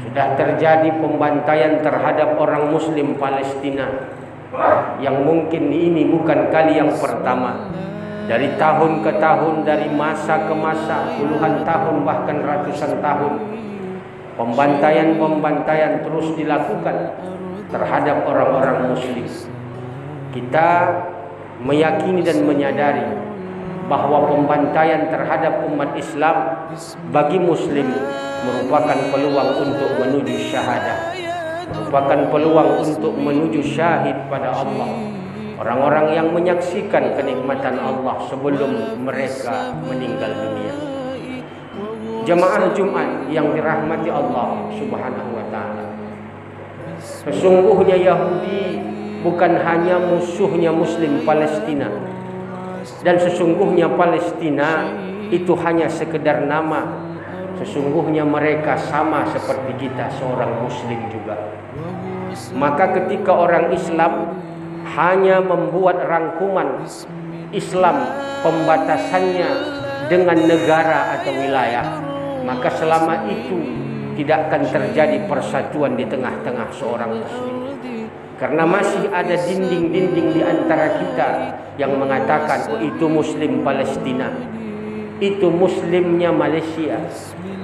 Sudah terjadi pembantaian terhadap orang Muslim Palestina yang mungkin ini bukan kali yang pertama. Dari tahun ke tahun, dari masa ke masa, puluhan tahun bahkan ratusan tahun, pembantaian terus dilakukan terhadap orang-orang Muslim. Kita meyakini dan menyadari bahwa pembantaian terhadap umat Islam bagi Muslim merupakan peluang untuk menuju syahadah, merupakan peluang untuk menuju syahid pada Allah. Orang-orang yang menyaksikan kenikmatan Allah sebelum mereka meninggal dunia. Jemaah Jumat yang dirahmati Allah Subhanahu wa taala. Sesungguhnya Yahudi bukan hanya musuhnya Muslim Palestina, dan sesungguhnya Palestina itu hanya sekedar nama. Sesungguhnya mereka sama seperti kita, seorang Muslim juga. Maka ketika orang Islam hanya membuat rangkuman Islam pembatasannya dengan negara atau wilayah, maka selama itu tidak akan terjadi persatuan di tengah-tengah seorang Muslim. Karena masih ada dinding-dinding di antara kita yang mengatakan, oh itu Muslim Palestina, itu Muslimnya Malaysia,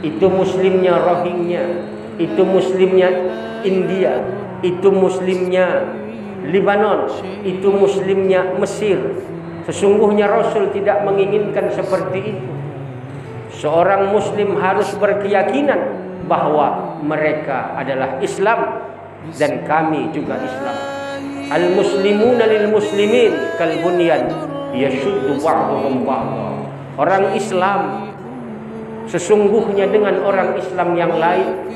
itu Muslimnya Rohingya, itu Muslimnya India, itu Muslimnya Lebanon, itu Muslimnya Mesir. Sesungguhnya Rasul tidak menginginkan seperti itu. Seorang Muslim harus berkeyakinan bahwa mereka adalah Islam dan kami juga Islam. Al-muslimuna lil muslimin kal bunyan yashuddu ba'dhum ba'dha. Orang Islam sesungguhnya dengan orang Islam yang lain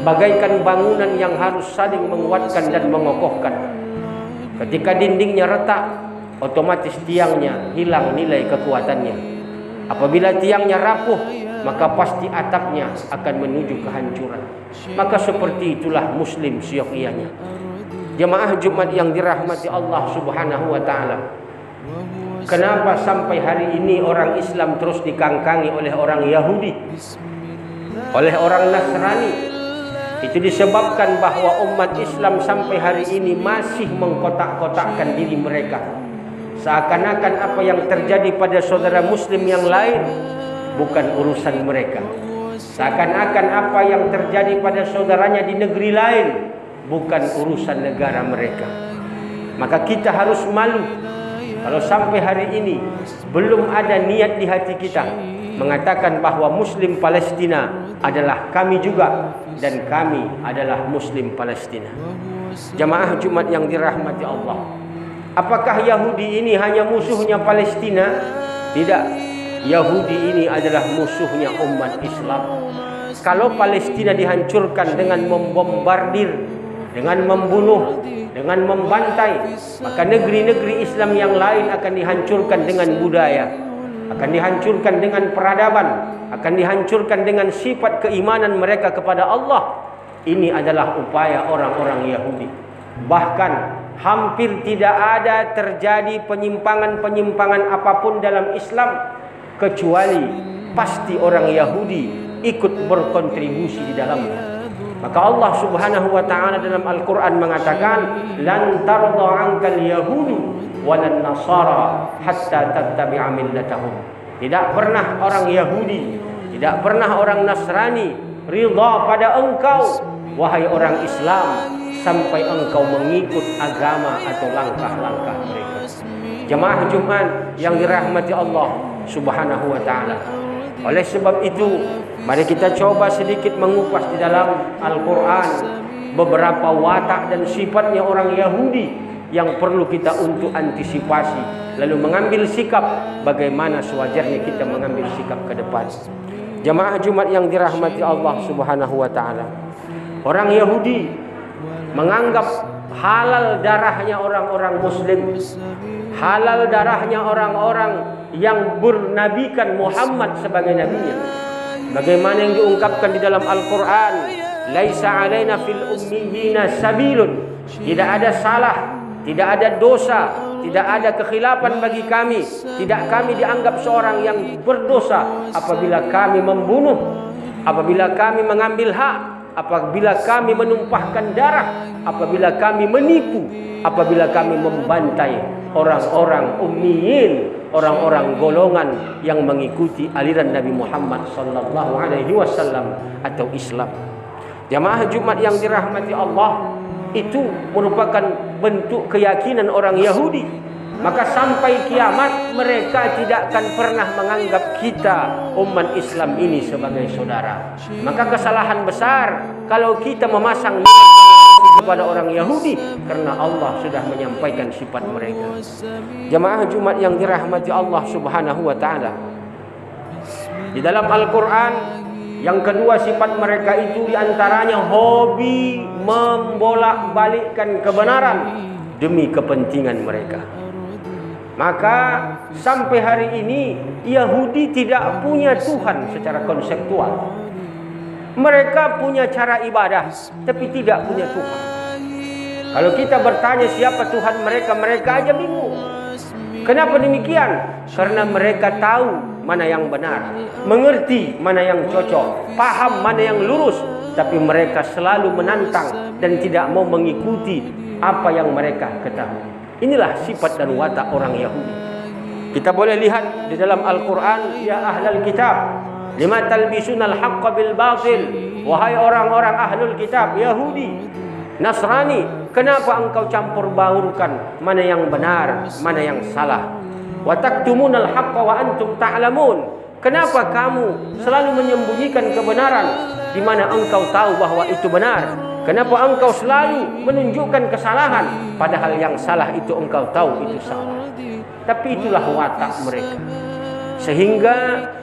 bagaikan bangunan yang harus saling menguatkan dan mengokohkan. Ketika dindingnya retak, otomatis tiangnya hilang nilai kekuatannya. Apabila tiangnya rapuh, maka pasti atapnya akan menuju kehancuran. Maka seperti itulah Muslim siokianya. Jemaah Jumat yang dirahmati Allah Subhanahu wa taala. Kenapa sampai hari ini orang Islam terus dikangkangi oleh orang Yahudi, oleh orang Nasrani? Itu disebabkan bahwa umat Islam sampai hari ini masih mengkotak-kotakkan diri mereka. Seakan-akan apa yang terjadi pada saudara Muslim yang lain bukan urusan mereka. Seakan-akan apa yang terjadi pada saudaranya di negeri lain bukan urusan negara mereka. Maka kita harus malu kalau sampai hari ini belum ada niat di hati kita mengatakan bahwa Muslim Palestina adalah kami juga dan kami adalah Muslim Palestina. Jamaah Jumat yang dirahmati Allah, apakah Yahudi ini hanya musuhnya Palestina? Tidak. Yahudi ini adalah musuhnya umat Islam. Kalau Palestina dihancurkan dengan membombardir, dengan membunuh, dengan membantai, maka negeri-negeri Islam yang lain akan dihancurkan dengan budaya, akan dihancurkan dengan peradaban, akan dihancurkan dengan sifat keimanan mereka kepada Allah. Ini adalah upaya orang-orang Yahudi. Bahkan hampir tidak ada terjadi penyimpangan-penyimpangan apapun dalam Islam, kecuali pasti orang Yahudi ikut berkontribusi di dalamnya. Maka Allah Subhanahu wa taala dalam Al-Qur'an mengatakan, lan tarda 'ankal yahudu walan nasara hatta tattabi'a millatahum. Tidak pernah orang Yahudi, tidak pernah orang Nasrani ridha pada engkau wahai orang Islam sampai engkau mengikut agama atau langkah-langkah mereka. Jemaah Jumat yang dirahmati Allah Subhanahu wa taala. Oleh sebab itu, mari kita coba sedikit mengupas di dalam Al-Quran beberapa watak dan sifatnya orang Yahudi yang perlu kita untuk antisipasi, lalu mengambil sikap bagaimana sewajarnya kita mengambil sikap ke depan. Jemaah Jumat yang dirahmati Allah Subhanahu wa taala. Orang Yahudi menganggap halal darahnya orang-orang Muslim, halal darahnya orang-orang yang bernabikan Muhammad sebagai nabinya. Bagaimana yang diungkapkan di dalam Al-Quran, laisa alaina fil ummiyina sabilun. Tidak ada salah, tidak ada dosa, tidak ada kekhilafan bagi kami. Tidak kami dianggap seorang yang berdosa apabila kami membunuh, apabila kami mengambil hak, apabila kami menumpahkan darah, apabila kami menipu, apabila kami membantai orang-orang ummiyin, orang-orang golongan yang mengikuti aliran Nabi Muhammad sallallahu alaihi wasallam atau Islam. Jamaah Jumat yang dirahmati Allah, itu merupakan bentuk keyakinan orang Yahudi. Maka sampai kiamat mereka tidak akan pernah menganggap kita umat Islam ini sebagai saudara. Maka kesalahan besar kalau kita memasang kepada orang Yahudi, karena Allah sudah menyampaikan sifat mereka. Jamaah Jumat yang dirahmati Allah Subhanahu wa taala, di dalam Al-Quran yang kedua sifat mereka itu diantaranya hobi membolak-balikkan kebenaran demi kepentingan mereka. Maka sampai hari ini Yahudi tidak punya Tuhan secara konseptual. Mereka punya cara ibadah tapi tidak punya Tuhan. Kalau kita bertanya siapa Tuhan mereka, mereka aja bingung. Kenapa demikian? Karena mereka tahu mana yang benar, mengerti mana yang cocok, paham mana yang lurus, tapi mereka selalu menantang dan tidak mau mengikuti apa yang mereka ketahui. Inilah sifat dan watak orang Yahudi. Kita boleh lihat di dalam Al-Quran, ya ahlal kitab, lima talbisunal haqqa bil batil. Wahai orang-orang ahlul kitab, Yahudi, Nasrani, kenapa engkau campur baurkan mana yang benar, mana yang salah? Wa taktumunal haqqa wa antum ta'lamun. Kenapa kamu selalu menyembunyikan kebenaran di mana engkau tahu bahwa itu benar? Kenapa engkau selalu menunjukkan kesalahan padahal yang salah itu engkau tahu itu salah? Tapi itulah watak mereka. Sehingga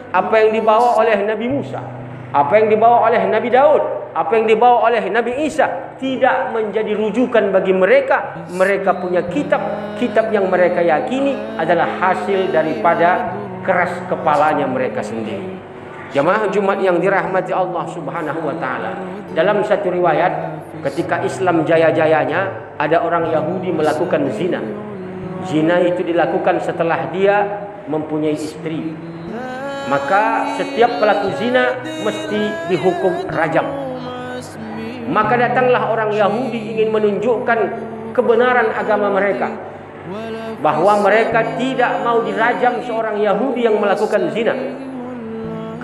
apa yang dibawa oleh Nabi Musa, apa yang dibawa oleh Nabi Daud, apa yang dibawa oleh Nabi Isa tidak menjadi rujukan bagi mereka. Mereka punya kitab yang mereka yakini adalah hasil daripada keras kepalanya mereka sendiri. Jamaah Jumat yang dirahmati Allah Subhanahu wa taala, dalam satu riwayat ketika Islam jaya-jayanya ada orang Yahudi melakukan zina. Zina itu dilakukan setelah dia mempunyai istri. Maka setiap pelaku zina mesti dihukum rajam. Maka datanglah orang Yahudi ingin menunjukkan kebenaran agama mereka, bahwa mereka tidak mau dirajam seorang Yahudi yang melakukan zina.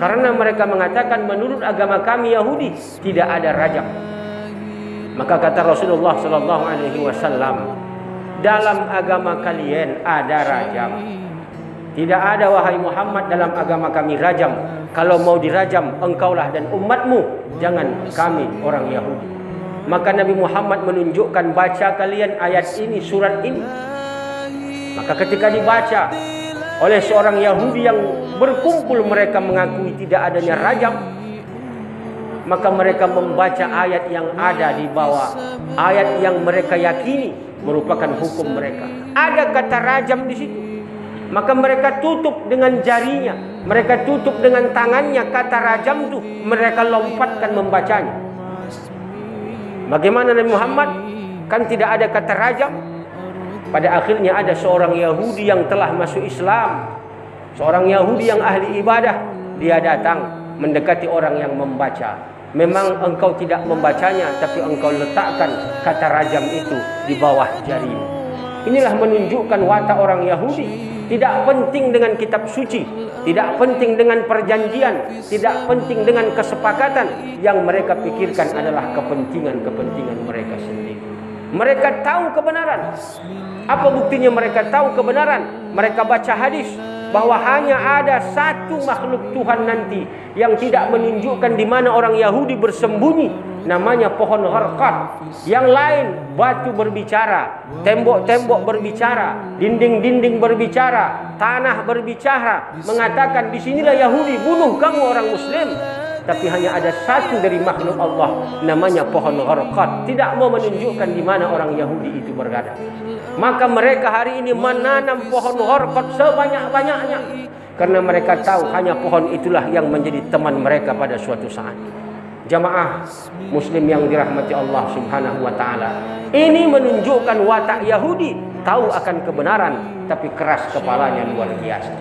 Karena mereka mengatakan menurut agama kami Yahudi tidak ada rajam. Maka kata Rasulullah sallallahu alaihi wasallam, dalam agama kalian ada rajam. Tidak ada wahai Muhammad dalam agama kami rajam. Kalau mau dirajam engkaulah dan umatmu, jangan kami orang Yahudi. Maka Nabi Muhammad menunjukkan, baca kalian ayat ini, surat ini. Maka ketika dibaca oleh seorang Yahudi yang berkumpul mereka mengakui tidak adanya rajam, maka mereka membaca ayat yang ada di bawah, ayat yang mereka yakini merupakan hukum mereka. Ada kata rajam di situ. Maka mereka tutup dengan jarinya, mereka tutup dengan tangannya kata rajam itu, mereka lompatkan membacanya. Bagaimana Nabi Muhammad? Kan tidak ada kata rajam. Pada akhirnya ada seorang Yahudi yang telah masuk Islam, seorang Yahudi yang ahli ibadah. Dia datang mendekati orang yang membaca. Memang engkau tidak membacanya, tapi engkau letakkan kata rajam itu di bawah jarimu. Inilah menunjukkan watak orang Yahudi. Tidak penting dengan kitab suci, tidak penting dengan perjanjian, tidak penting dengan kesepakatan. Yang mereka pikirkan adalah kepentingan-kepentingan mereka sendiri. Mereka tahu kebenaran. Apa buktinya mereka tahu kebenaran? Mereka baca hadis bahwa hanya ada satu makhluk Tuhan nanti yang tidak menunjukkan di mana orang Yahudi bersembunyi, namanya pohon gharqad. Yang lain batu berbicara, tembok-tembok berbicara, dinding-dinding berbicara, tanah berbicara, mengatakan disinilah Yahudi, bunuh kamu orang Muslim. Tapi hanya ada satu dari makhluk Allah, namanya pohon gharqad, tidak mau menunjukkan di mana orang Yahudi itu berada. Maka mereka hari ini menanam pohon gharqad sebanyak-banyaknya, karena mereka tahu hanya pohon itulah yang menjadi teman mereka pada suatu saat. Jamaah Muslim yang dirahmati Allah Subhanahu wa taala, ini menunjukkan watak Yahudi, tahu akan kebenaran tapi keras kepalanya luar biasa.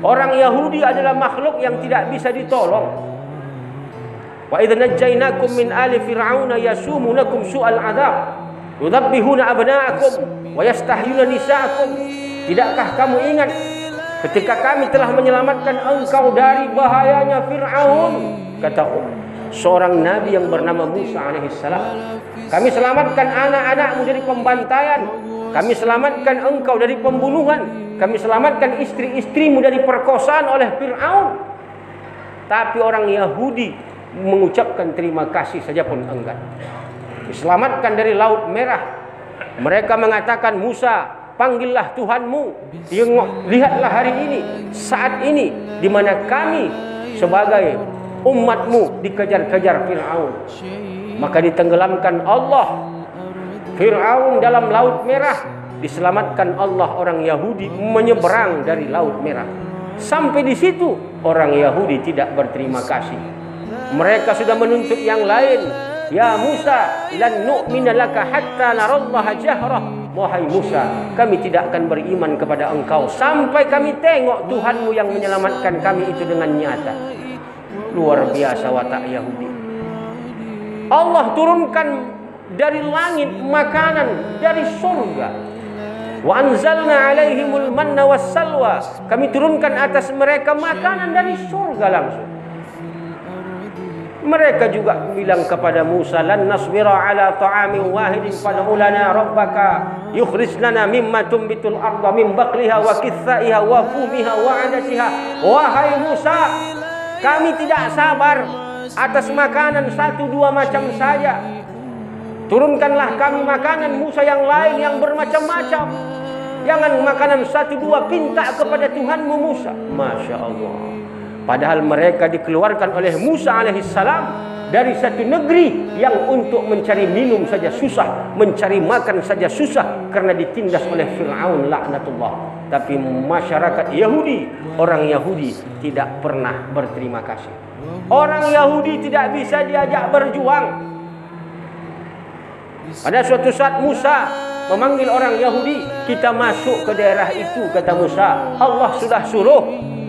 Orang Yahudi adalah makhluk yang tidak bisa ditolong. Wa idh najjaynakum min ali fir'auna yasumunakum su'al 'adzab yudhabbihuna abna'akum wa yastahyuna nisa'akum. Tidakkah kamu ingat ketika kami telah menyelamatkan engkau dari bahayanya Fir'aun? Kata seorang nabi yang bernama Musa alaihissalam, kami selamatkan anak-anakmu dari pembantaian, kami selamatkan engkau dari pembunuhan, kami selamatkan istri-istrimu dari perkosaan oleh Fir'aun. Tapi orang Yahudi mengucapkan terima kasih saja pun enggan. Diselamatkan dari Laut Merah, mereka mengatakan, Musa, panggillah Tuhanmu. Lihatlah hari ini, saat ini, di mana kami sebagai umatmu dikejar-kejar Fir'aun. Maka ditenggelamkan Allah Fir'aun dalam Laut Merah. Diselamatkan Allah orang Yahudi menyeberang dari Laut Merah. Sampai di situ orang Yahudi tidak berterima kasih. Mereka sudah menuntut yang lain. Ya Musa, lan nu'mina laka hatta narallaha jahrah. Wahai Musa, kami tidak akan beriman kepada engkau sampai kami tengok Tuhanmu yang menyelamatkan kami itu dengan nyata. Luar biasa watak Yahudi. Allah turunkan dari langit makanan dari surga. Wa anzalna alaihimul manna wassalwa. Kami turunkan atas mereka makanan dari surga langsung. Mereka juga bilang kepada Musa, lan nasbira ala ta'amin wahidin fad'u lana rabbaka yukhrij lana mimma tumbitul arda min baqliha wa kithaiha wa fumiha wa 'adasiha. Wahai Musa, kami tidak sabar atas makanan satu dua macam saja. Turunkanlah kami makanan Musa yang lain yang bermacam-macam. Jangan makanan satu dua, pinta kepada Tuhanmu Musa. Masya Allah. Padahal mereka dikeluarkan oleh Musa alaihissalam dari satu negeri yang untuk mencari minum saja susah, mencari makan saja susah karena ditindas oleh Fir'aun laknatullah. Tapi masyarakat Yahudi, orang Yahudi tidak pernah berterima kasih. Orang Yahudi tidak bisa diajak berjuang. Pada suatu saat Musa memanggil orang Yahudi, kita masuk ke daerah itu, kata Musa. Allah sudah suruh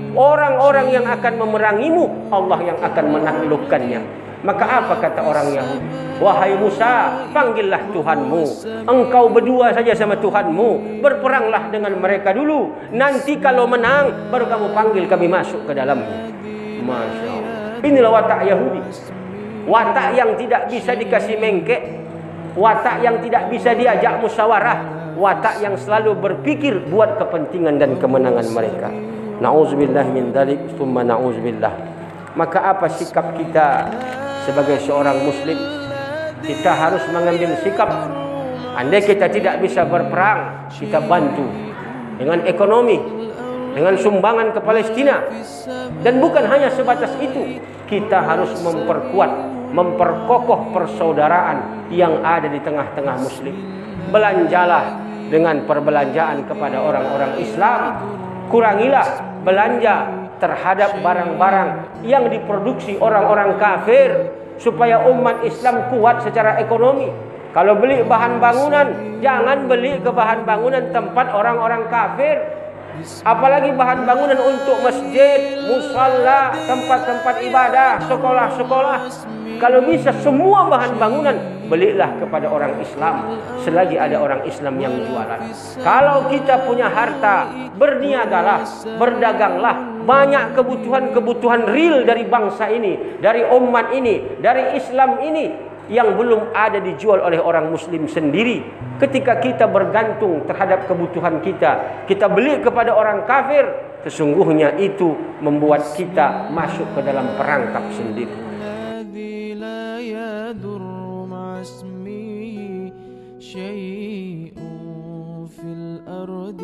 orang-orang yang akan memerangimu, Allah yang akan menaklukkannya. Maka apa kata orang Yahudi? Wahai Musa, panggillah Tuhanmu. Engkau berdua saja sama Tuhanmu. Berperanglah dengan mereka dulu. Nanti kalau menang, baru kamu panggil kami masuk ke dalamnya. Masya Allah. Inilah watak Yahudi. Watak yang tidak bisa dikasih mengkek. Watak yang tidak bisa diajak musyawarah. Watak yang selalu berpikir buat kepentingan dan kemenangan mereka. Na'udzubillah min dzalik, tsumma na'udzubillah. Maka apa sikap kita sebagai seorang muslim? Kita harus mengambil sikap. Andai kita tidak bisa berperang, kita bantu dengan ekonomi, dengan sumbangan ke Palestina. Dan bukan hanya sebatas itu, kita harus memperkuat, memperkokoh persaudaraan yang ada di tengah-tengah muslim. Belanjalah dengan perbelanjaan kepada orang-orang Islam. Kurangilah belanja terhadap barang-barang yang diproduksi orang-orang kafir supaya umat Islam kuat secara ekonomi. Kalau beli bahan bangunan, jangan beli ke bahan bangunan tempat orang-orang kafir. Apalagi bahan bangunan untuk masjid, musalla, tempat-tempat ibadah, sekolah-sekolah. Kalau bisa semua bahan bangunan belilah kepada orang Islam selagi ada orang Islam yang jualan. Kalau kita punya harta, berniagalah, berdaganglah. Banyak kebutuhan-kebutuhan real dari bangsa ini, dari umat ini, dari Islam ini yang belum ada dijual oleh orang muslim sendiri. Ketika kita bergantung terhadap kebutuhan kita, kita beli kepada orang kafir, sesungguhnya itu membuat kita masuk ke dalam perangkap sendiri. شيء في الأرض